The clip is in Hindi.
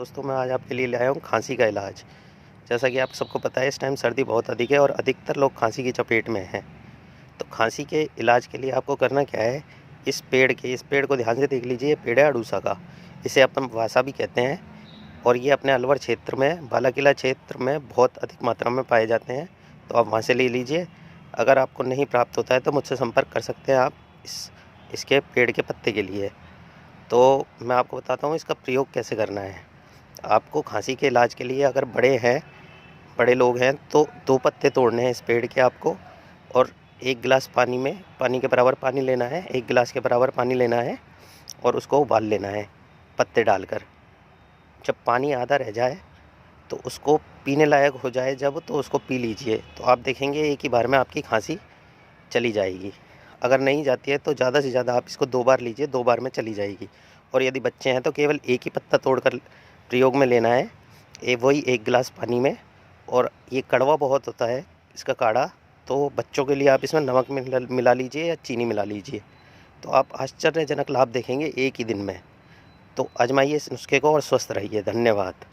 दोस्तों, मैं आज आपके लिए लाया हूँ खांसी का इलाज। जैसा कि आप सबको पता है, इस टाइम सर्दी बहुत अधिक है और अधिकतर लोग खांसी की चपेट में हैं। तो खांसी के इलाज के लिए आपको करना क्या है, इस पेड़ को ध्यान से देख लीजिए। ये पेड़ है अड़ूसा का। इसे अपन वासा भी कहते हैं और ये अपने अलवर क्षेत्र में, बालाकिला क्षेत्र में बहुत अधिक मात्रा में पाए जाते हैं। तो आप वहाँ से ले लीजिए। अगर आपको नहीं प्राप्त होता है तो मुझसे संपर्क कर सकते हैं आप इसके पेड़ के पत्ते के लिए। तो मैं आपको बताता हूँ इसका प्रयोग कैसे करना है। आपको खांसी के इलाज के लिए, अगर बड़े लोग हैं तो 2 पत्ते तोड़ने हैं इस पेड़ के आपको, और 1 गिलास पानी के बराबर पानी लेना है, 1 गिलास के बराबर पानी लेना है और उसको उबाल लेना है पत्ते डालकर। जब पानी आधा रह जाए तो उसको पीने लायक हो जाए जब, तो उसको पी लीजिए। तो आप देखेंगे एक ही बार में आपकी खांसी चली जाएगी। अगर नहीं जाती है तो ज़्यादा से ज़्यादा आप इसको 2 बार लीजिए, 2 बार में चली जाएगी। और यदि बच्चे हैं तो केवल एक ही पत्ता तोड़कर प्रयोग में लेना है, वही 1 गिलास पानी में। और ये कड़वा बहुत होता है इसका काढ़ा, तो बच्चों के लिए आप इसमें नमक मिला लीजिए या चीनी मिला लीजिए। तो आप आश्चर्यजनक लाभ देखेंगे एक ही दिन में। तो आजमाइए इस नुस्खे को और स्वस्थ रहिए। धन्यवाद।